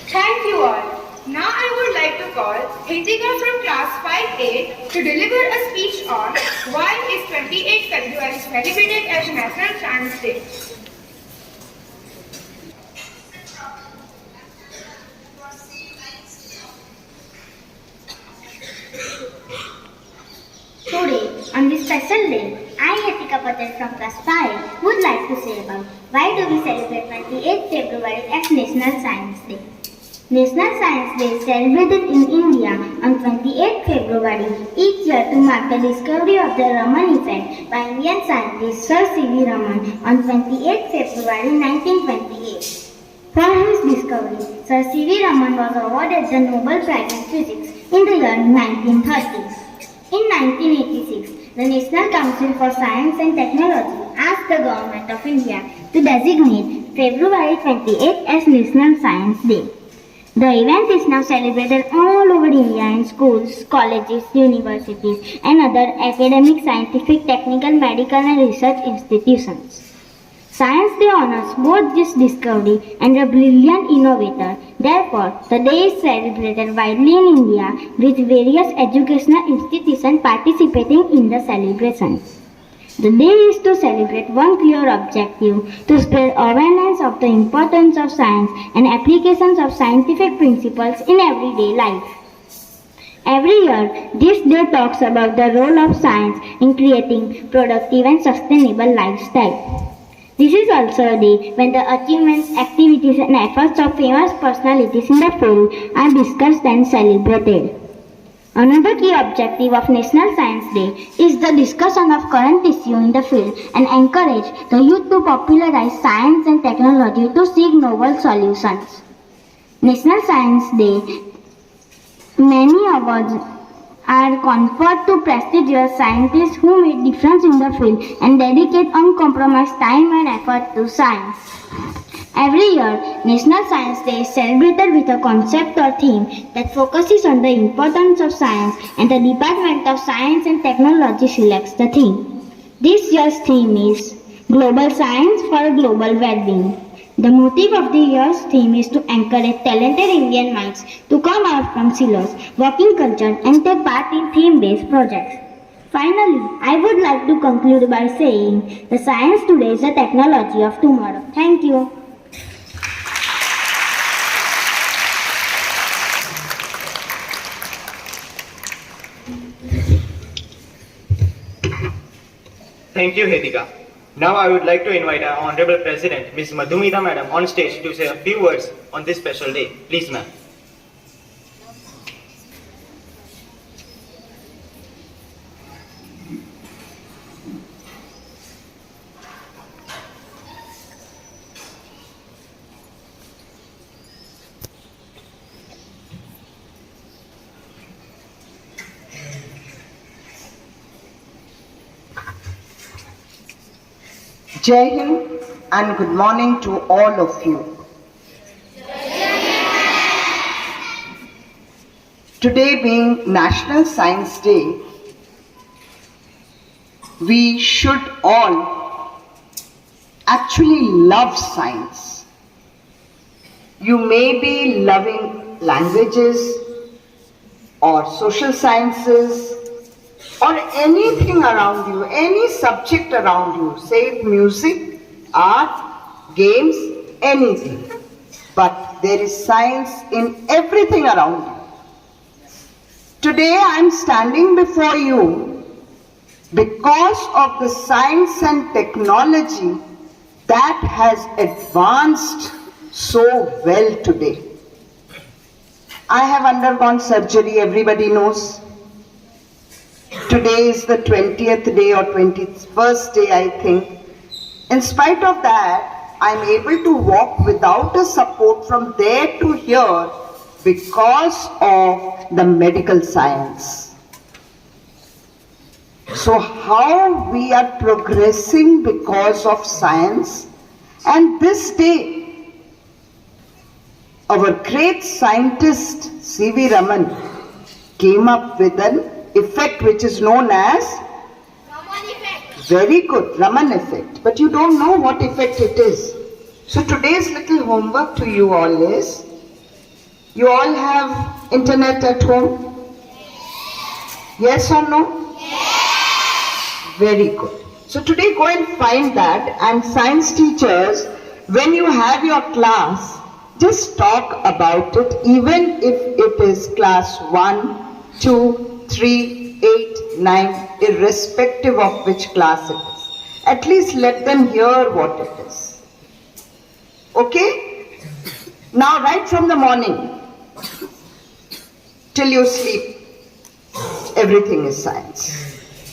Thank you all. Now I would like to call Hitika from class 5A to deliver a speech on why is 28th February celebrated as National Science Day. Today, on this special day, I, Yatika Patel from class 5, would like to say about why do we celebrate 28th February as National Science Day. National Science Day is celebrated in India on 28th February each year to mark the discovery of the Raman effect by Indian scientist Sir C.V. Raman on 28th February 1928. For his discovery, Sir C.V. Raman was awarded the Nobel Prize in Physics in the year 1930. In 1986, the National Council for Science and Technology asked the Government of India to designate February 28 as National Science Day. The event is now celebrated all over India in schools, colleges, universities, and other academic, scientific, technical, medical, and research institutions. Science Day honors both this discovery and a brilliant innovator. Therefore, the day is celebrated widely in India with various educational institutions participating in the celebration. The day is to celebrate one clear objective, to spread awareness of the importance of science and applications of scientific principles in everyday life. Every year, this day talks about the role of science in creating productive and sustainable lifestyle. This is also a day when the achievements, activities and efforts of famous personalities in the field are discussed and celebrated. Another key objective of National Science Day is the discussion of current issues in the field and encourage the youth to popularize science and technology to seek novel solutions. National Science Day, many awards are conferred to prestigious scientists who make difference in the field and dedicate uncompromised time and effort to science. Every year, National Science Day is celebrated with a concept or theme that focuses on the importance of science, and the Department of Science and Technology selects the theme. This year's theme is Global Science for Global Well-being. The motive of the year's theme is to encourage talented Indian minds to come out from silos, working culture, and take part in theme-based projects. Finally, I would like to conclude by saying, the science today is the technology of tomorrow. Thank you. Thank you, Hedika. Now I would like to invite our Honorable President, Ms. Madhumita Madam, on stage to say a few words on this special day. Please, ma'am. Jai Hind and good morning to all of you. Today being National Science Day, we should all actually love science. You may be loving languages or social sciences or anything around you, any subject around you, say it music, art, games, anything. But there is science in everything around you. Today I am standing before you because of the science and technology that has advanced so well today. I have undergone surgery, everybody knows. Today is the 20th day or 21st day, I think. In spite of that, I am able to walk without a support from there to here because of the medical science. So how we are progressing because of science, and this day our great scientist C.V. Raman came up with an effect which is known as very good, Raman effect. But you don't know what effect it is. So today's little homework to you all is, you all have internet at home? Yes or no? Very good. So today go and find that, and science teachers, when you have your class, just talk about it, even if it is class 1, 2, 3, 8, 9, irrespective of which class it is. At least let them hear what it is. Okay? Now right from the morning till you sleep, everything is science.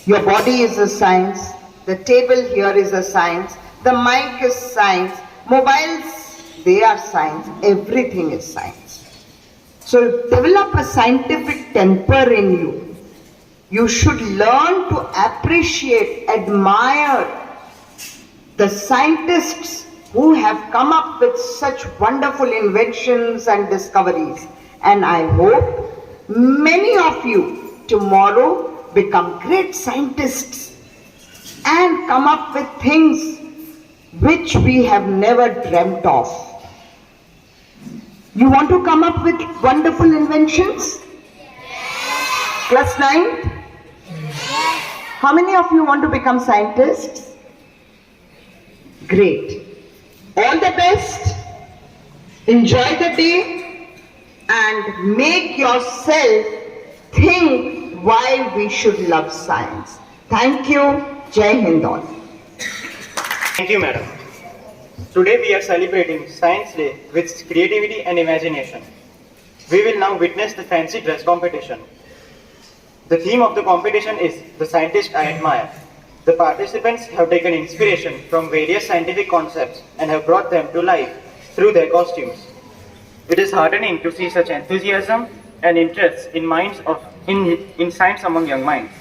Your body is a science, the table here is a science, the mic is science, mobiles, they are science, everything is science. So develop a scientific temper in you. You should learn to appreciate, admire the scientists who have come up with such wonderful inventions and discoveries. And I hope many of you tomorrow become great scientists and come up with things which we have never dreamt of. You want to come up with wonderful inventions? Class 9? How many of you want to become scientists? Great. All the best. Enjoy the day and make yourself think why we should love science. Thank you. Jai Hind all. Thank you, madam. Today we are celebrating Science Day with creativity and imagination. We will now witness the fancy dress competition. The theme of the competition is The Scientist I Admire. The participants have taken inspiration from various scientific concepts and have brought them to life through their costumes. It is heartening to see such enthusiasm and interest in science among young minds.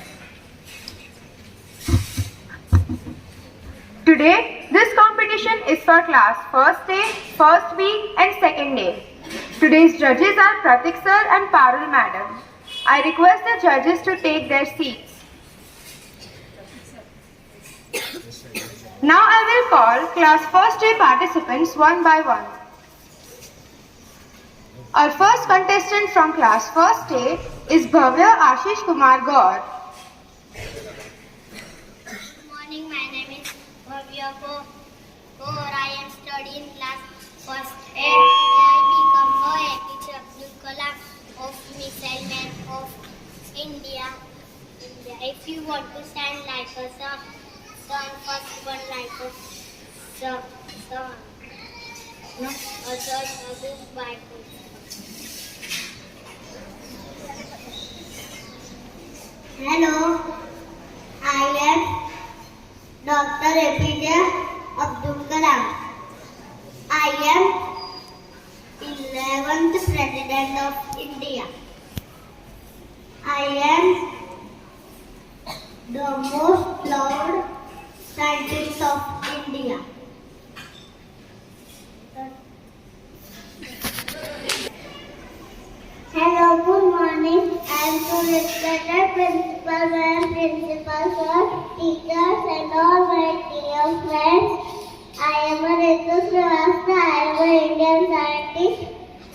Today, this competition is for class 1st day, 1st week and 2nd day. Today's judges are Pratik sir and Parul madam. I request the judges to take their seats. Now I will call class 1st day participants one by one. Our first contestant from class 1st day is Bhavya Ashish Kumar Gaur. Good morning, my name is Bhavya Gaur. I am studying class 1st A. I become a APJ Abdul Kalam of Missile Man of India. If you want to stand like a sun, first one like a sun. No, others by Hello, I am Dr. APJ Abdul Kalam. I am 11th President of India. I am the most loved scientist of India. Hello, good morning. I am to respected principal and principal sir, teachers and all my dear friends. I am a Ritu Srivastava. I am an Indian scientist.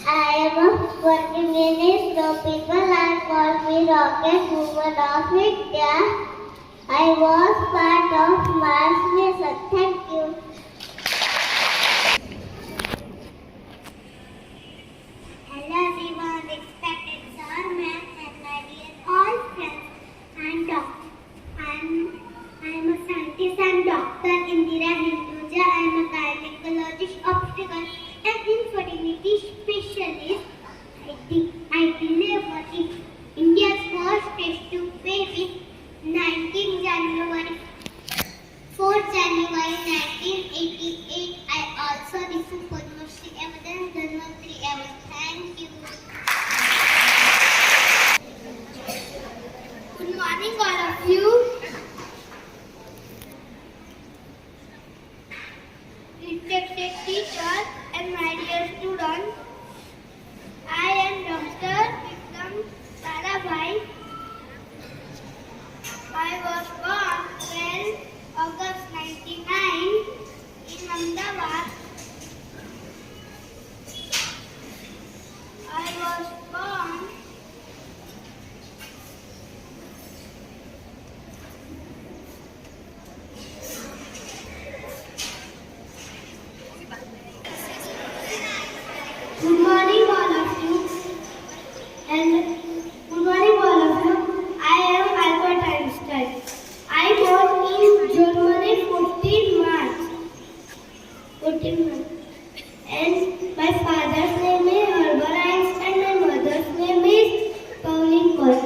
I am working in ISRO. People are called me Rocket Woman of India. I was part of Mars mission. Thank you. Hello everyone, respected sir, ma'am, and my dear all friends. I'm a scientist. I'm Dr. Indira Hinduja. I'm a gynecologist, obstetrical and infertility specialist. I delivered India's first test tube baby 4 January respected teachers, and my dear students. I am Dr. Vikram Sarabhai. I was born 12 August 99 in Ahmedabad. I was born Good morning all of you and good morning all of you. I am Albert Einstein. I born in Germany 14 March. 14 March. And my father's name is Albert and my mother's name is Pauline Paul.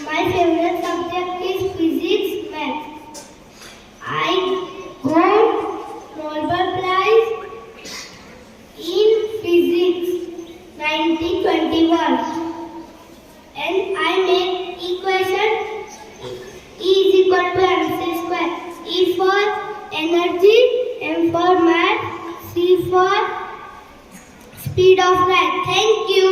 My favorite subject is physics, math. I got Nobel Prize in physics 1921 and I make equation E is equal to mc square. E for energy, M for math, C for speed of light. Thank you.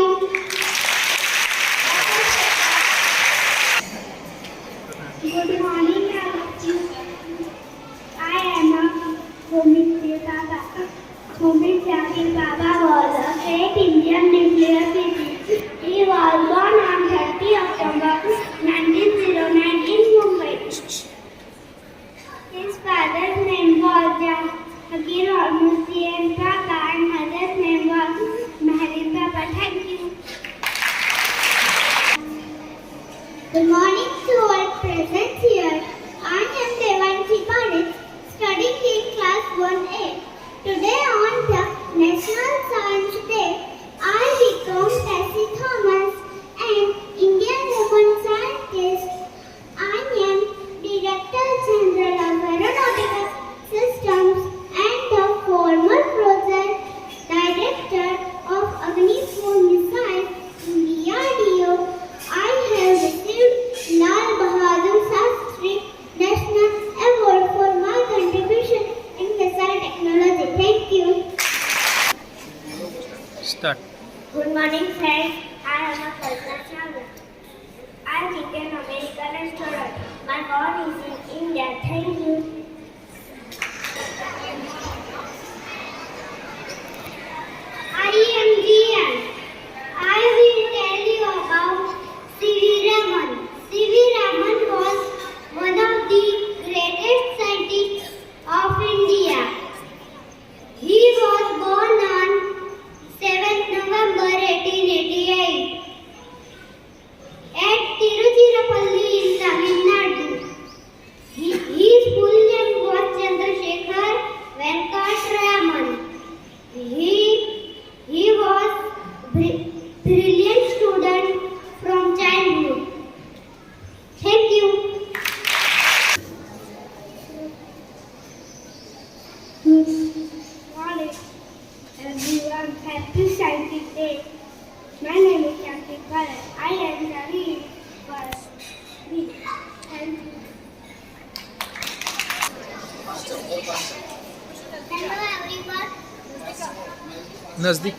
Good morning, all of you. I am a Homit Baba. Homit Baba was a great Indian nuclear physicist. He was born on 30 October 1909 in Mumbai. His father's name was Jahangir Hormuzian Baba and mother's name was Mahalin Baba. Thank you. Good morning to all present here. I am Devanshi Parekh, studying in class 1A. Today on the National Science Day, I become Tessie Thomas, an Indian woman scientist. I am Director General of Aeronautical Systems and the former project director of Agni-4 missile in DRDO. I have received Lal Bahadur Shastri National Award for my contribution in missile technology. Thank you. Start. Good morning, friends. I am a Kalpana Chawla. I am Indian American astronaut. My born is in India. Thank you. I am Jian. I will tell you about C.V. Raman. C.V. Raman was one of the greatest scientists of India. He was born on 7th November 1888 at Tiruchirappalli in Tamil Nadu. His full name was Chandrasekhar Venkat Raman. He was brilliant student from childhood. Thank you. Good morning, everyone. Happy Scientific Day. My name is Shanti Bharat. I am studying first B. Thank you. Hello everyone. Nazdik.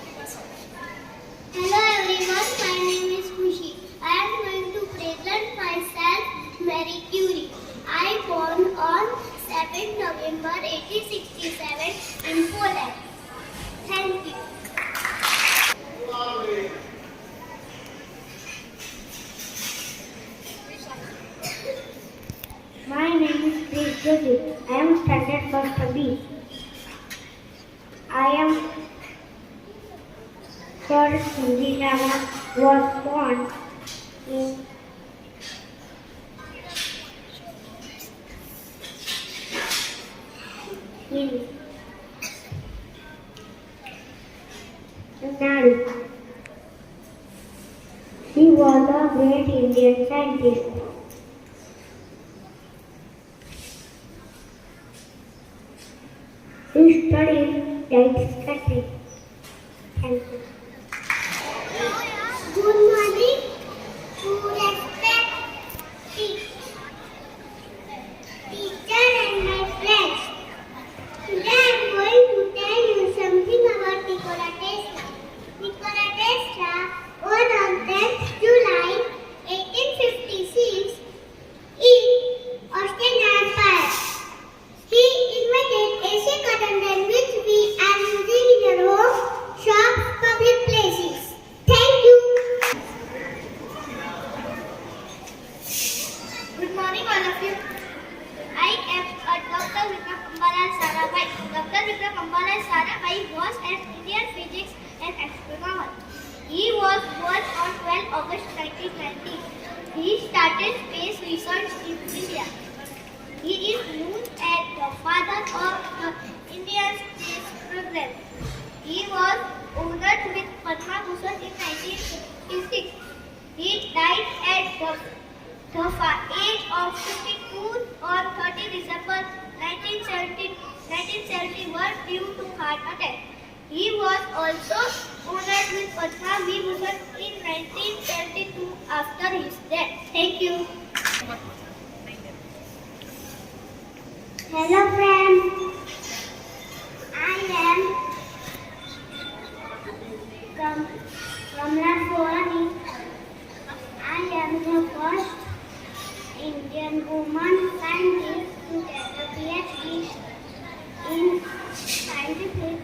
Hello everyone. My name is Khushi. I am going to present myself, Marie Curie. I born on 7th November 1867 in Poland. Thank you. My name is Chris Joseph. I am standard first B. I am Sir C.V. Raman was born in Nadu. He was a great Indian scientist. He studied data statistics. Thank you. Good morning to respect teacher and my friends. Today 1971 due to heart attack. He was also honored with Padma Vibhushan in 1972 after his death. Thank you. Hello friends. I am Kamla Sohani. I am the first Indian woman scientist to get a PhD in scientific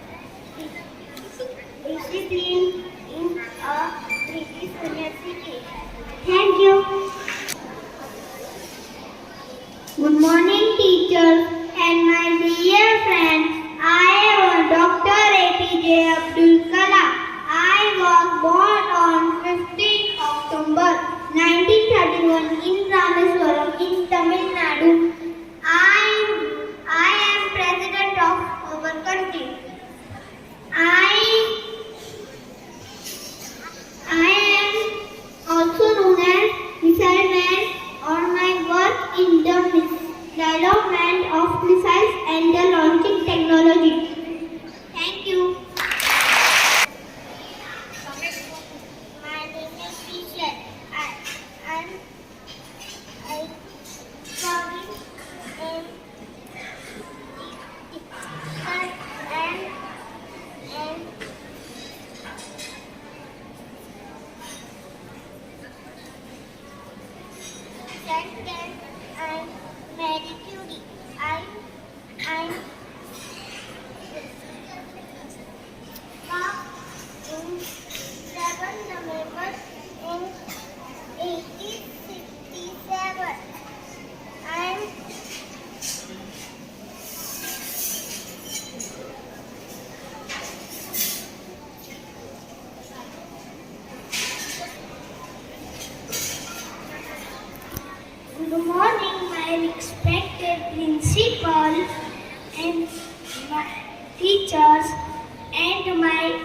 discipline in a British university. Thank you. Good morning, teachers and my dear friends. I am Dr. APJ Abdul Kalam. I was born on 15 October 1931 in Rameswaram in Tamil Nadu. I am president of our country. I am also known as missile man or my work in the development of missiles and the launching technology. Thank you. My name is Tisha. I'm studying in and second I'm Mary Curie. I'm in 7 November in 1867. I'm Good morning, my respected principal and my teachers and my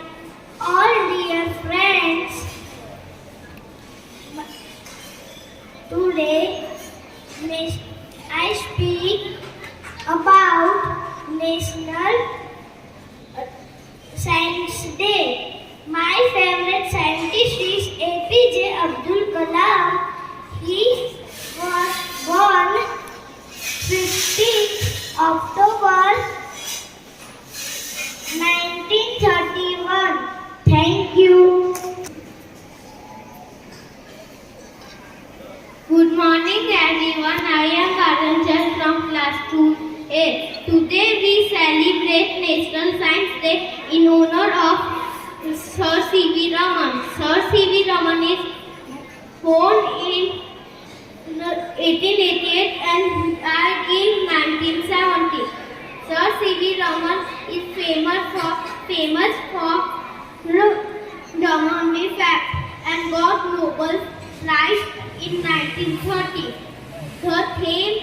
all dear friends. Today, I speak about National Science Day. My favorite scientist is APJ Abdul Kalam. He was born 15th October 1931. Thank you. Good morning everyone. I am Karanjan from class 2A. Today we celebrate National Science Day in honor of Sir C.V. Raman. Sir C.V. Raman is born in 1888 and died in 1970. Sir C.V. Raman is famous for Raman's fact and got Nobel Prize in 1930. The theme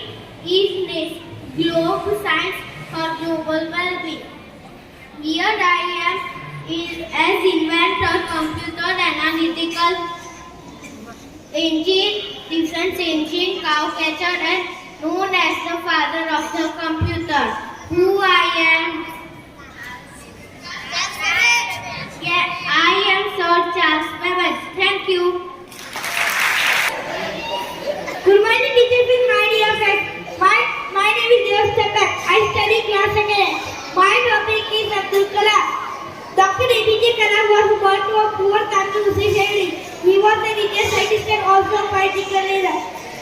is Globe Science for Global Well-being. Here I am as inventor, computer analytical engine, defense engine, cow catcher, and known as the father of the computer. Who I am? I am Sir Charles Babbage. Thank you. Good morning, teachers and my dear friends. My name is Dev Chakat. I study class 2nd. My topic is Abdul Kalam. Dr. APJ Kalam was born to a poor Tamil Muslim family. He was a retired scientist and also a political leader.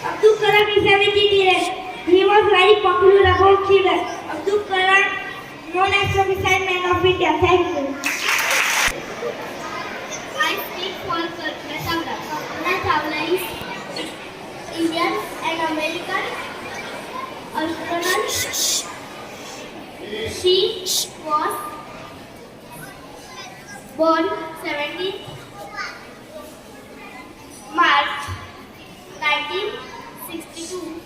Abdul Kalam is 17 years. He was very popular among children. Abdul Kalam, known as the missile man of India. Thank you. I speak for Kalpana Chawla. Kalpana Chawla is Indian and American astronaut. She was born 17 March 1962,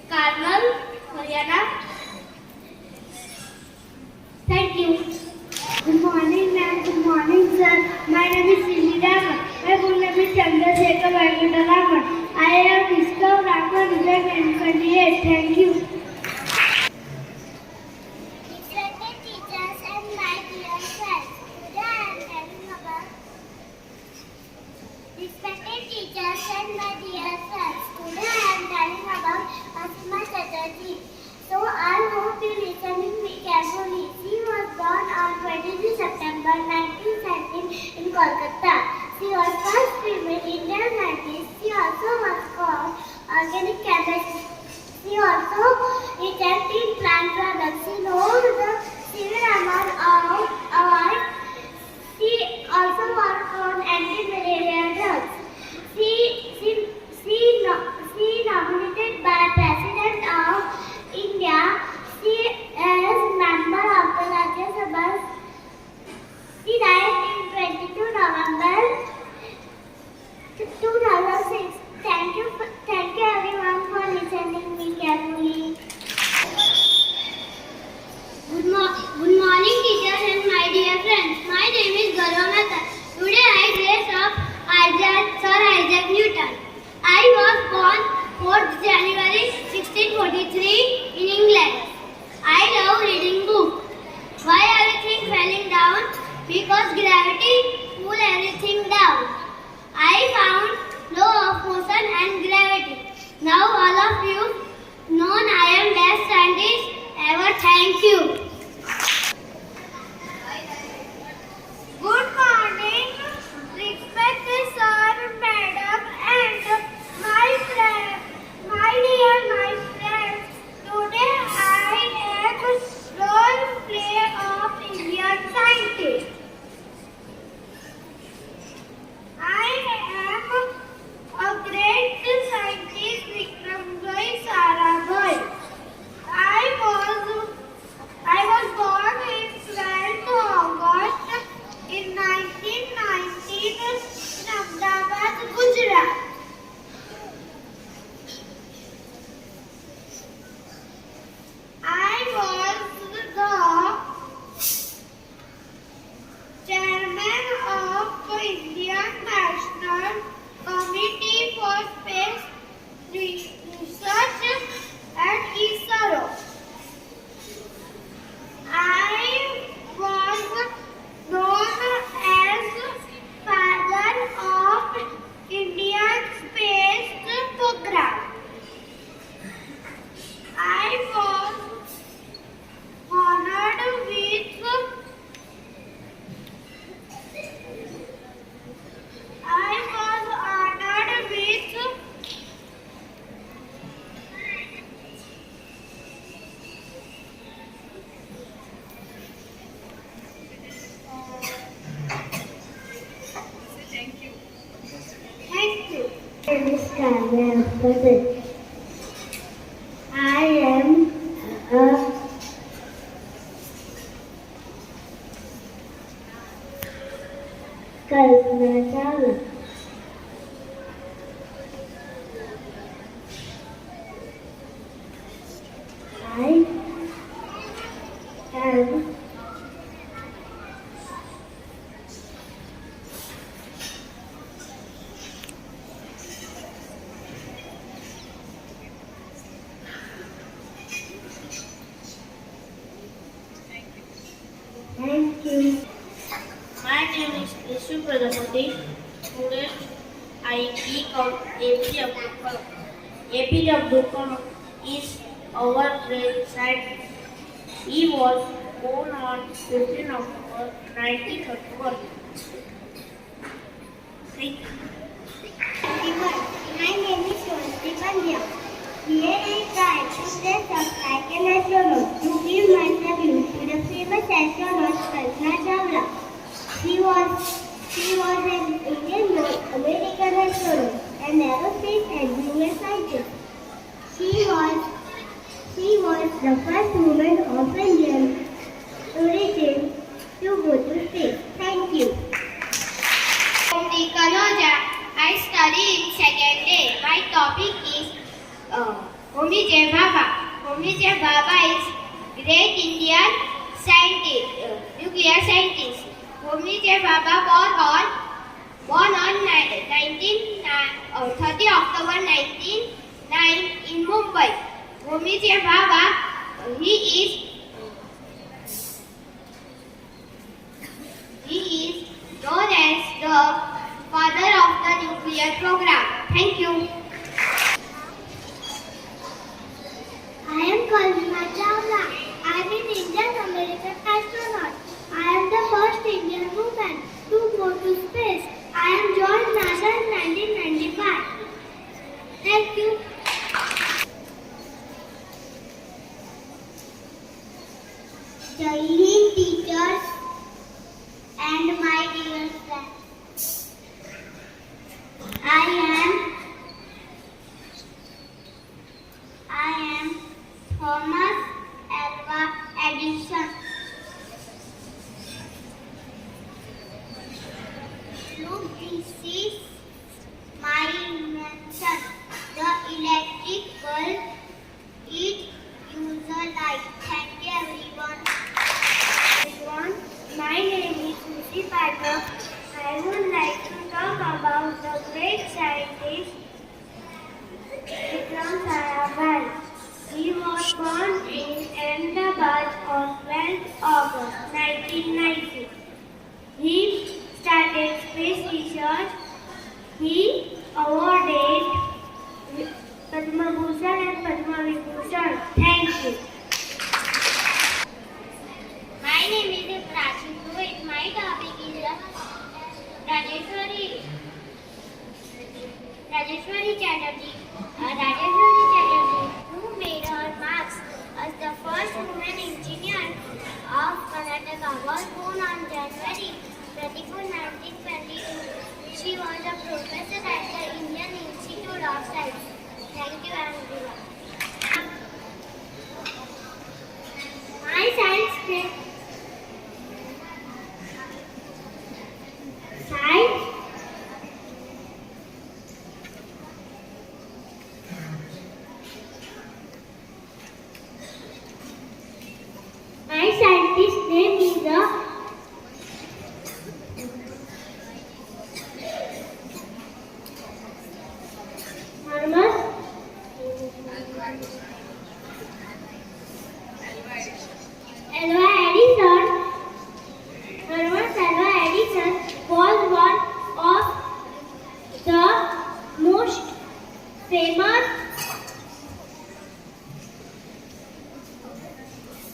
Karnal, Haryana. Thank you. Good morning, ma'am. Good morning, sir. My name is Sri Raman. My full name is Chandrasekhar Venkata Raman. I have discovered after 1928. Thank you. am a person. I am a Kalpana Chawla. I am Thank you. My name is Ishu Pradapati. Today I speak of APJ Abdul Kalam. APJ Abdul Kalam is our great scientist. He was born on 15 October 1931. Thank you. Everyone, my name is Shanti Pandya. Here I try to dress up like an astronaut to give my tribute to the famous astronaut Kalpana Chawla. She was an Indian-born American astronaut and aerospace engineer scientist. She was the first woman of Indian origin to go to space. Thank you. From the Kanoja, I study in second day. My topic is Homi J. Baba. Homi J. Baba is great Indian scientist, nuclear scientist. Homi J. Baba born on 30 October 1909 in Mumbai. Homi J. Baba, he is known as the father of the nuclear program. Thank you. I am Kalpana Chawla. I am an Indian-American astronaut. I am the first Indian woman to go to space. I am joined NASA in 1995. Thank you. Jai Hind, teachers and my dear friends. I am Thomas Alva Edison. Look, this is my invention. The electric bulb. It uses light. Thank you, everyone. Everyone, my name is Lucy Patel. I would like to talk about the great scientist Vikram Sarabhai. He was born in Ahmedabad on 12 August 1990. He started space research. He awarded Padma Bhushan and Padma Vibhushan. Thank you. My name is Prachi Purohit. My topic is Rajeshwari Chatterjee. Rajeshwari Chatterjee, who made her marks as the first woman engineer of Karnataka, was born on January 24, 1922. She was a professor at the Indian Institute of Science. Thank you, everyone. My science friend. Science. My scientist name is Thomas Alva Edison. Thomas Alva Edison was one of the most famous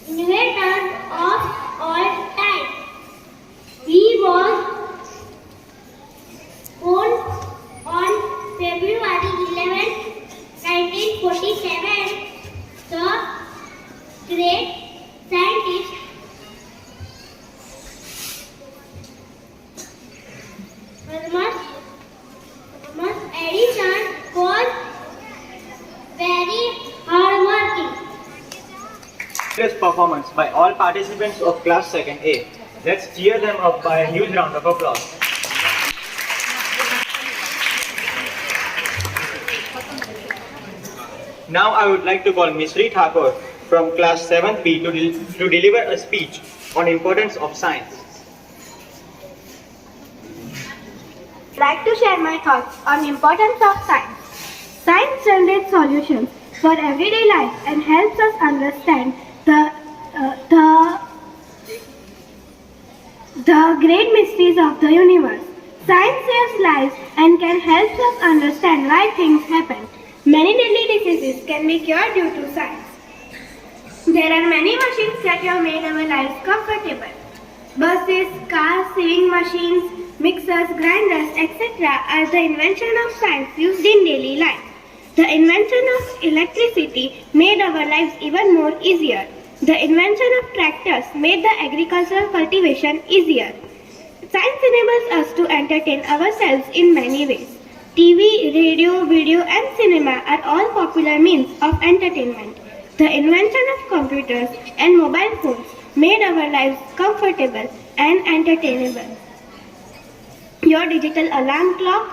inventors of all time. He was born on February 11, 1947. The great scientist Thomas Edison was performance by all participants of class 2nd A. Let's cheer them up by a huge round of applause. Now I would like to call Ms. Sri Thakur from class 7th B to deliver a speech on importance of science. Like to share my thoughts on importance of science. Science generates solutions for everyday life and helps us understand the great mysteries of the universe. Science saves lives and can help us understand why things happen. Many deadly diseases can be cured due to science. There are many machines that have made our lives comfortable. Buses, cars, sewing machines, mixers, grinders, etc. are the invention of science used in daily life. The invention of electricity made our lives even more easier. The invention of tractors made the agricultural cultivation easier. Science enables us to entertain ourselves in many ways. TV, radio, video and cinema are all popular means of entertainment. The invention of computers and mobile phones made our lives comfortable and entertainable. Your digital alarm clock,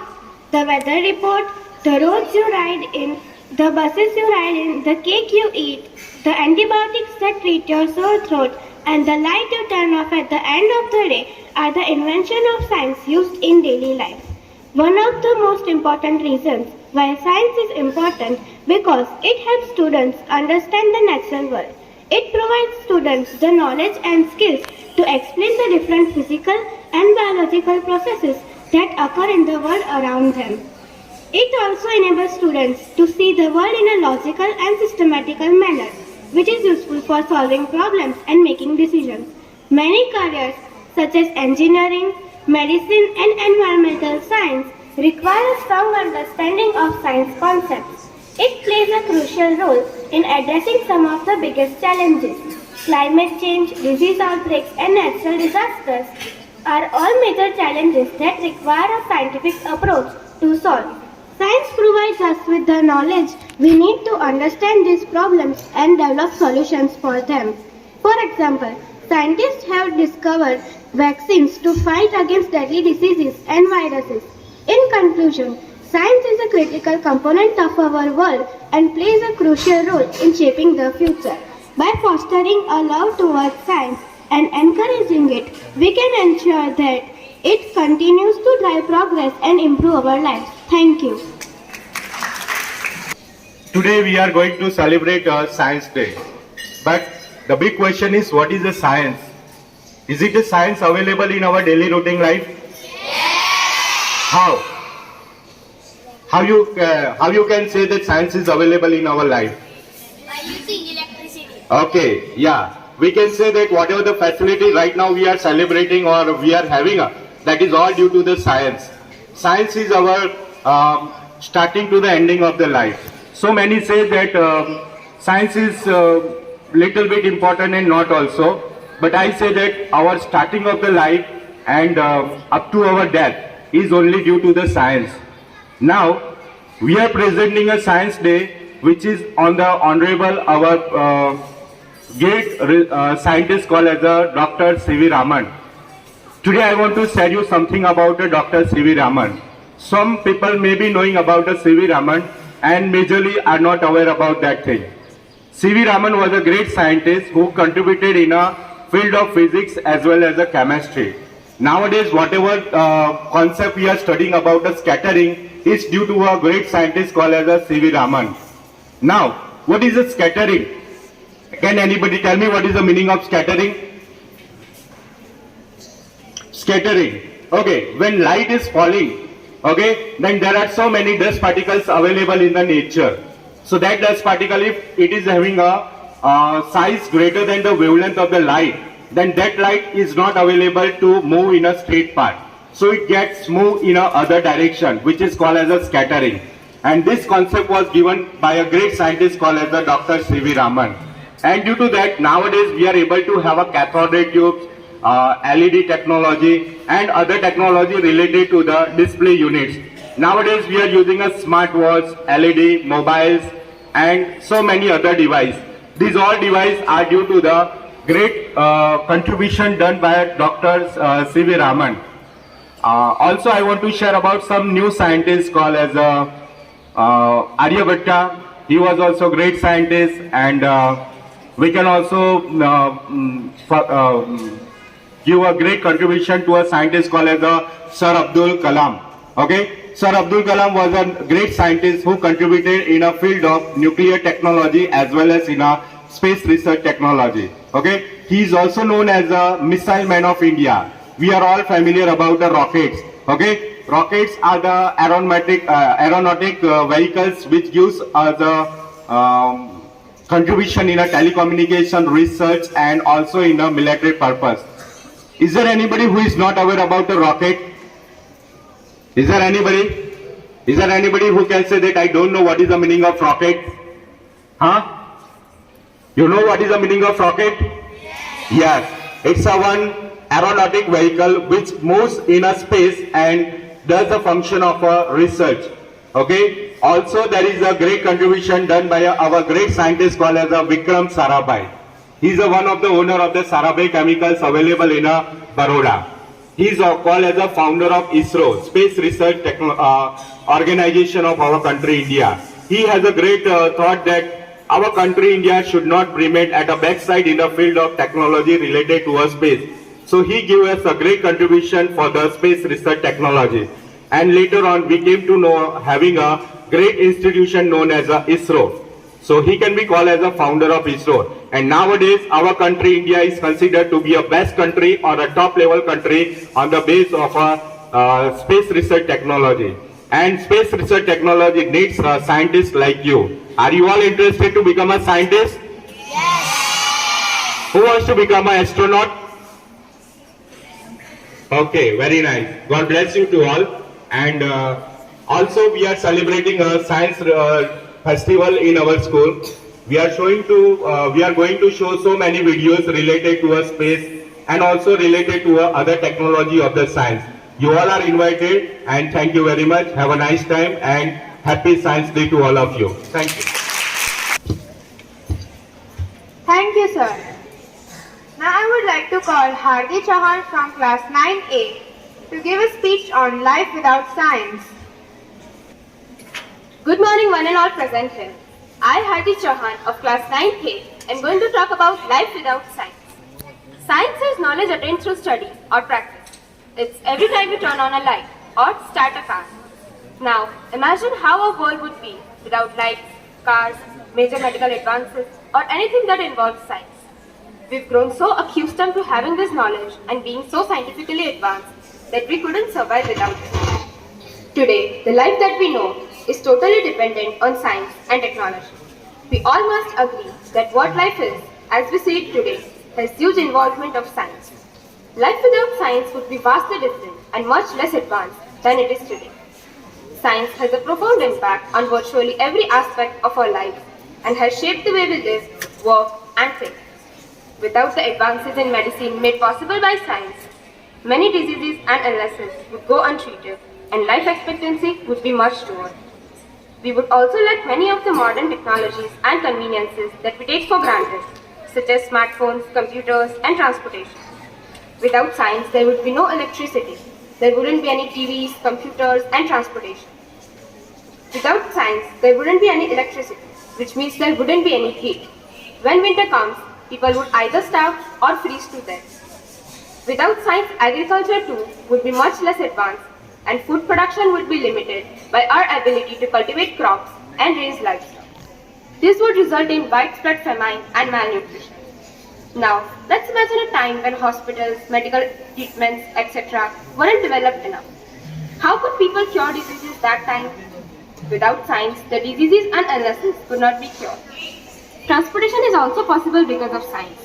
the weather report, the roads you ride in, the buses you ride in, the cake you eat, the antibiotics that treat your sore throat, and the light you turn off at the end of the day are the invention of science used in daily life. One of the most important reasons why science is important because it helps students understand the natural world. It provides students the knowledge and skills to explain the different physical and biological processes that occur in the world around them. It also enables students to see the world in a logical and systematical manner, which is useful for solving problems and making decisions. Many careers such as engineering, medicine and environmental science require a strong understanding of science concepts. It plays a crucial role in addressing some of the biggest challenges. Climate change, disease outbreaks and natural disasters are all major challenges that require a scientific approach to solve. Science provides us with the knowledge we need to understand these problems and develop solutions for them. For example, scientists have discovered vaccines to fight against deadly diseases and viruses. In conclusion, science is a critical component of our world and plays a crucial role in shaping the future. By fostering a love towards science and encouraging it, we can ensure that it continues to drive progress and improve our lives. Thank you. Today we are going to celebrate Science Day. But the big question is, what is a science? Is it a science available in our daily routine life? How? How you can say that science is available in our life? By using electricity. Okay, yeah. We can say that whatever the facility right now we are celebrating or we are having, that is all due to the science. Science is our starting to the ending of the life. So many say that science is little bit important and not also. But I say that our starting of the life and up to our death is only due to the science. Now, we are presenting a Science Day which is on the honorable our great scientist called as Dr. C.V. Raman. Today I want to share you something about Dr. C.V. Raman. Some people may be knowing about C.V. Raman and majorly are not aware about that thing. C.V. Raman was a great scientist who contributed in a field of physics as well as a chemistry. Nowadays, whatever concept we are studying about the scattering is due to a great scientist called as C.V. Raman. Now, what is a scattering? Can anybody tell me what is the meaning of scattering? Scattering. Okay, when light is falling, okay, then there are so many dust particles available in the nature. So that dust particle, if it is having a size greater than the wavelength of the light, then that light is not available to move in a straight path. So it gets moved in a other direction, which is called as a scattering. And this concept was given by a great scientist called as Dr. C.V. Raman. And due to that, nowadays we are able to have a cathode ray tubes, LED technology and other technology related to the display units. Nowadays we are using a smartwatch, LED, mobiles and so many other devices. These all devices are due to the great contribution done by Dr. C.V. Raman. Also, I want to share about some new scientists called as Aryabhatta. He was also a great scientist, and we can also give a great contribution to a scientist called as Sir Abdul Kalam. Okay, Sir Abdul Kalam was a great scientist who contributed in a field of nuclear technology as well as in a space research technology. Okay, he is also known as a missile man of India. We are all familiar about the rockets. Okay, rockets are the aeronautic vehicles which gives us a contribution in a telecommunication research and also in a military purpose. Is there anybody who is not aware about the rocket? Is there anybody? Is there anybody who can say that I don't know what is the meaning of rocket? Huh? You know what is the meaning of rocket? Yes. It's a one aeronautic vehicle which moves in a space and does the function of a research. Okay. Also, there is a great contribution done by our great scientist called as Vikram Sarabhai. He is one of the owner of the Sarabhai chemicals available in Baroda. He is called as a founder of ISRO, Space Research Organization of our country India. He has a great thought that our country India should not remain at a backside in the field of technology related to a space. So he gave us a great contribution for the space research technology. And later on we came to know having a great institution known as ISRO. So he can be called as a founder of ISRO. And nowadays our country India is considered to be a best country or a top level country on the base of space research technology. And space research technology needs scientists like you. Are you all interested to become a scientist? Yes. Who wants to become an astronaut? Okay, very nice. God bless you to all. And also we are celebrating a science festival in our school. We are going to show so many videos related to a space and also related to other technology of the science. You all are invited, and thank you very much. Have a nice time and happy Science Day to all of you. Thank you. Thank you, sir. Now I would like to call Hardi Chauhan from class 9A to give a speech on life without science. Good morning, one and all present here. I, Hardi Chauhan of class 9K, am going to talk about life without science. Science is knowledge attained through study or practice. It's every time you turn on a light or start a car. Now, imagine how our world would be without lights, cars, major medical advances, or anything that involves science. We've grown so accustomed to having this knowledge and being so scientifically advanced that we couldn't survive without it. Today, the life that we know is totally dependent on science and technology. We all must agree that what life is, as we see it today, has huge involvement of science. Life without science would be vastly different and much less advanced than it is today. Science has a profound impact on virtually every aspect of our lives and has shaped the way we live, work, and think. Without the advances in medicine made possible by science, many diseases and illnesses would go untreated and life expectancy would be much lower. We would also lack many of the modern technologies and conveniences that we take for granted, such as smartphones, computers, and transportation. Without science, there would be no electricity. There wouldn't be any TVs, computers, and transportation. Without science, there wouldn't be any electricity, which means there wouldn't be any heat. When winter comes, people would either starve or freeze to death. Without science, agriculture too would be much less advanced, and food production would be limited by our ability to cultivate crops and raise livestock. This would result in widespread famine and malnutrition. Now, let's imagine a time when hospitals, medical treatments, etc. weren't developed enough. How could people cure diseases that time? Without science, the diseases and illnesses could not be cured. Transportation is also possible because of science.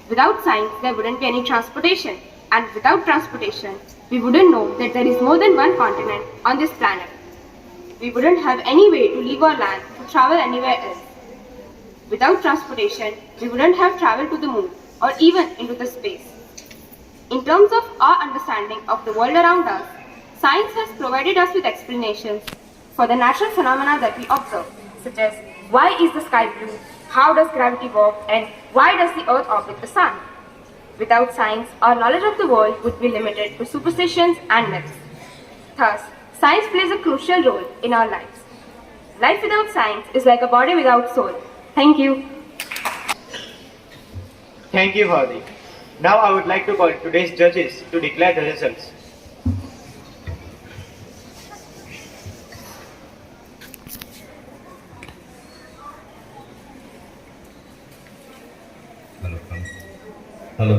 Without science, there wouldn't be any transportation. And without transportation, we wouldn't know that there is more than one continent on this planet. We wouldn't have any way to leave our land to travel anywhere else. Without transportation, we wouldn't have traveled to the moon or even into the space. In terms of our understanding of the world around us, science has provided us with explanations for the natural phenomena that we observe, such as why is the sky blue, How does gravity work and why does the earth orbit the sun? Without science, our knowledge of the world would be limited to superstitions and myths. Thus, science plays a crucial role in our lives. Life without science is like a body without soul. Thank you. Thank you, Hardik. Now I would like to call today's judges to declare the results. Hello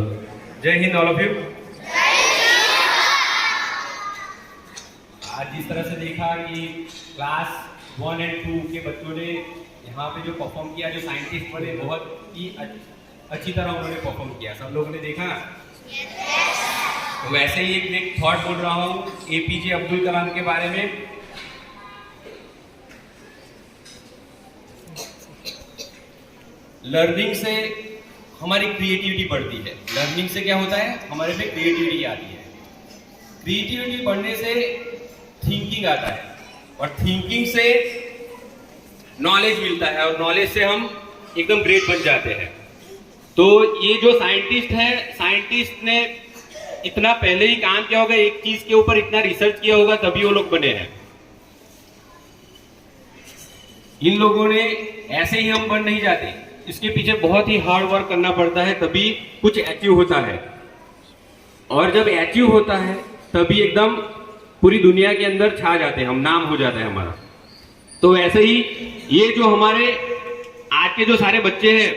जय Hind all of you. आज जिस तरह से देखा कि class 1 और 2 के बच्चों ने यहाँ पे जो परफॉर्म किया, जो साइंटिस्ट बने, बहुत ही अच्छी तरह उन्होंने परफॉर्म किया। सब लोगों ने देखा। तो वैसे ही एक थॉट बोल रहा हूँ एपीजे अब्दुल कलाम के बारे में। लर्निंग से हमारी क्रिएटिविटी बढ़ती है। लर्निंग से क्या होता है, हमारे में क्रिएटिविटी आती है। क्रिएटिविटी बढ़ने से थिंकिंग आता है और थिंकिंग से नॉलेज मिलता है और नॉलेज से हम एकदम ग्रेट बन जाते हैं। तो ये जो साइंटिस्ट है, साइंटिस्ट ने इतना पहले ही काम किया होगा, एक चीज के ऊपर इतना रिसर्च किया होगा, तभी वो लोग बने हैं। इन लोगों ने ऐसे ही हम बन नहीं जाते, इसके पीछे बहुत ही हार्ड वर्क करना पड़ता है, तभी कुछ अचीव होता है। और जब अचीव होता है तभी एकदम पूरी दुनिया के अंदर छा जाते हैं हम, नाम हो जाता है हमारा। तो ऐसे ही ये जो हमारे आज के जो सारे बच्चे हैं,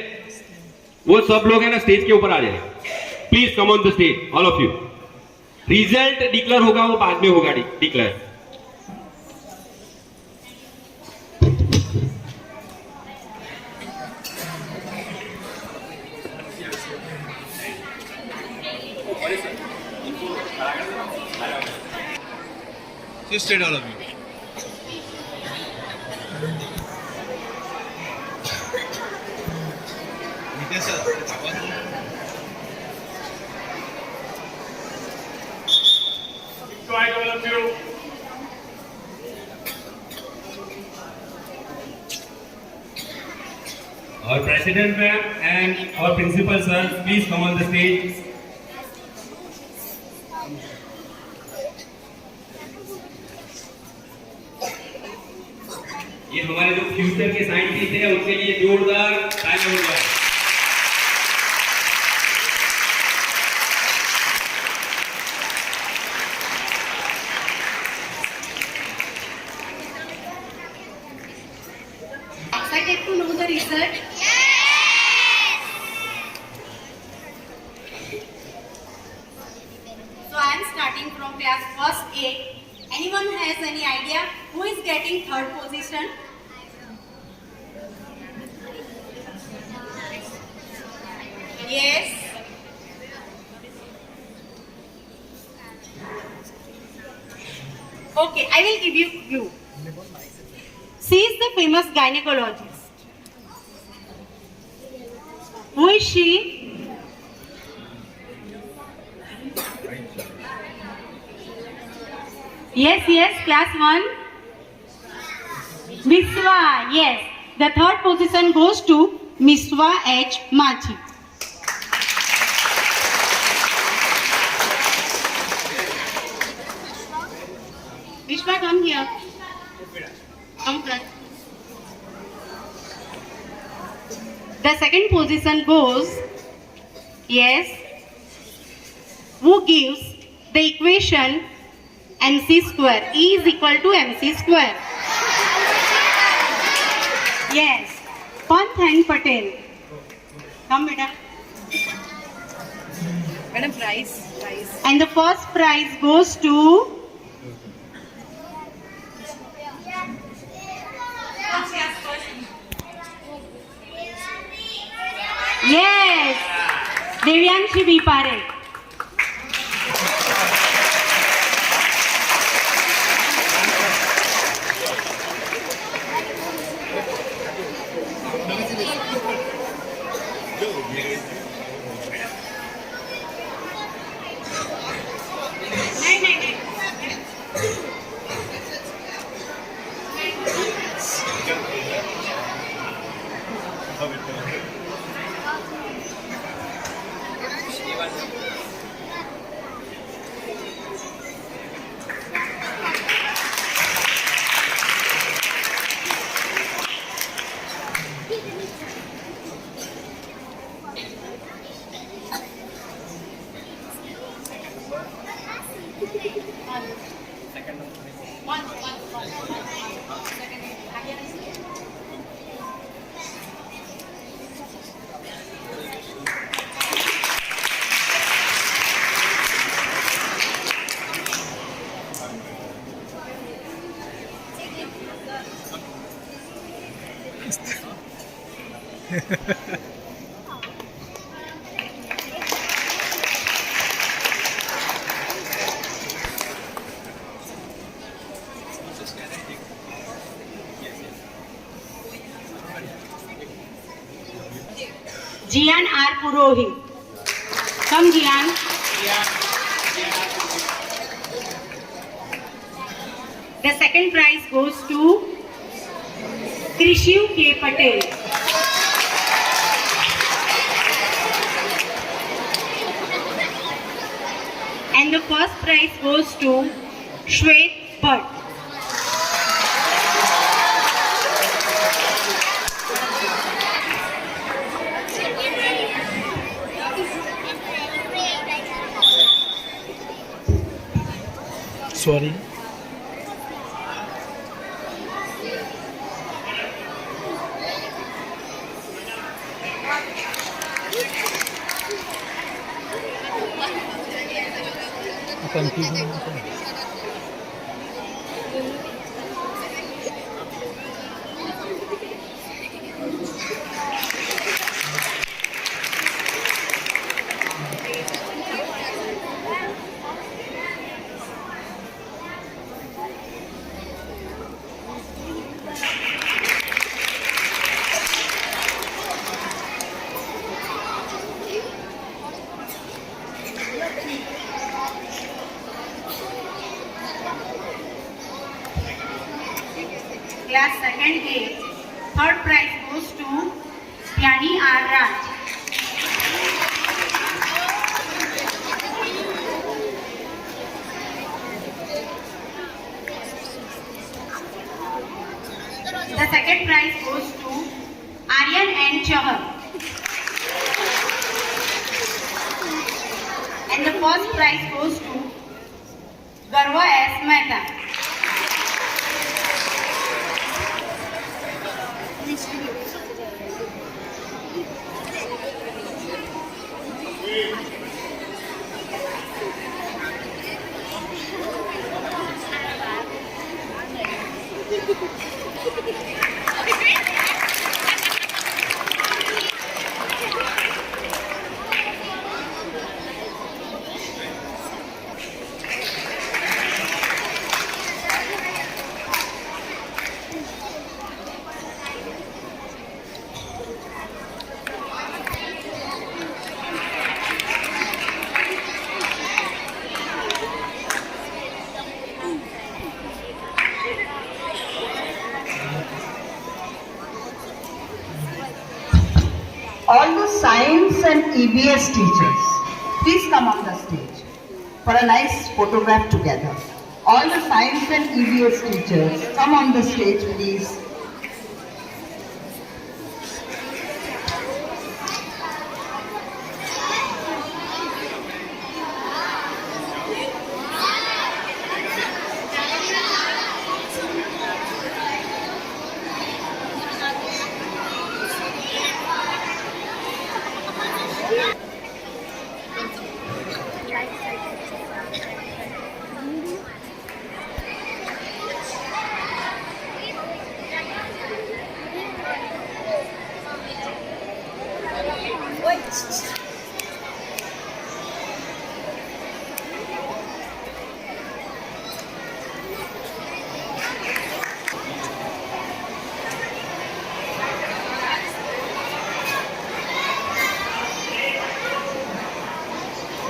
वो सब लोग है ना, स्टेज के ऊपर आ जाए। Please come on the stage all of you. Result declare होगा वो बाद में होगा declare. Stay all of you. Quiet all of you. Our president ma'am and our principal sir, please come on the stage. ये हमारे जो future के scientist हैं उनके लिए जोरदार तालियां हो जाए। Excited to know the result? So I am starting from class first A. Anyone has any idea who is getting third position? Yes. Okay, I will give you a clue. She is the famous gynecologist. Who is she? Yes, class 1. Miswa, yes. The third position goes to Miswa H. Machi. Vishwa, come here. Come front. The second position goes, yes, who gives the equation MC square, E is equal to MC square. Yes, Panthan Patel. Come, beta. Madam, prize. And the first prize goes to yes, Devyanshi Bipare. Jian R. Purohit. Come, Jian. The second prize goes to Krishiv K. Patel. And the first prize goes to Shwet Bhatt. Sorry. Confusion. Class second A. Third prize goes to Pyani R. Raj. The second prize goes to Aryan N. Chahar. And the first prize goes to Garva S. Mehta. All the science and EVS teachers, please come on the stage for a nice photograph together. All the science and EVS teachers, come on the stage, please.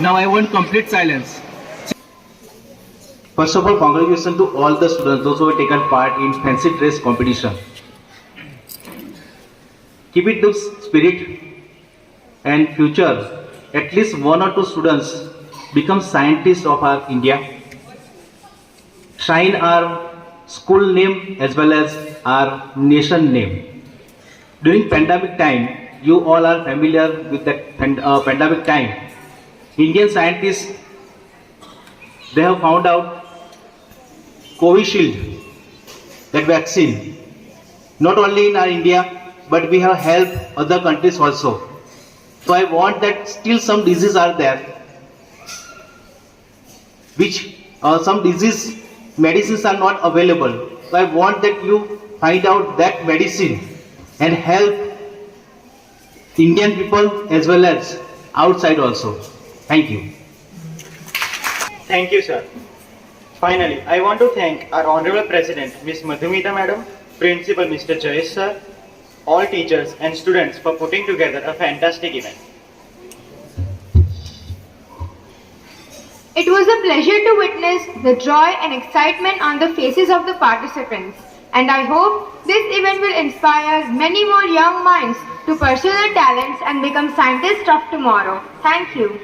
Now I want complete silence. First of all, congratulations to all the students, those who have taken part in fancy dress competition. Keep it this spirit and future. at least 1 or 2 students become scientists of our India, shine our school name as well as our nation name. During pandemic time, you all are familiar with that pandemic time. Indian scientists, they have found out Covishield, that vaccine, not only in our India, but we have helped other countries also. So I want that still some diseases are there, which some disease medicines are not available. So I want that you find out that medicine and help Indian people as well as outside also. Thank you. Thank you, sir. Finally, I want to thank our Honorable President, Ms. Madhumita Madam, Principal Mr. Jayesh sir, all teachers and students for putting together a fantastic event. It was a pleasure to witness the joy and excitement on the faces of the participants, and I hope this event will inspire many more young minds to pursue their talents and become scientists of tomorrow. Thank you.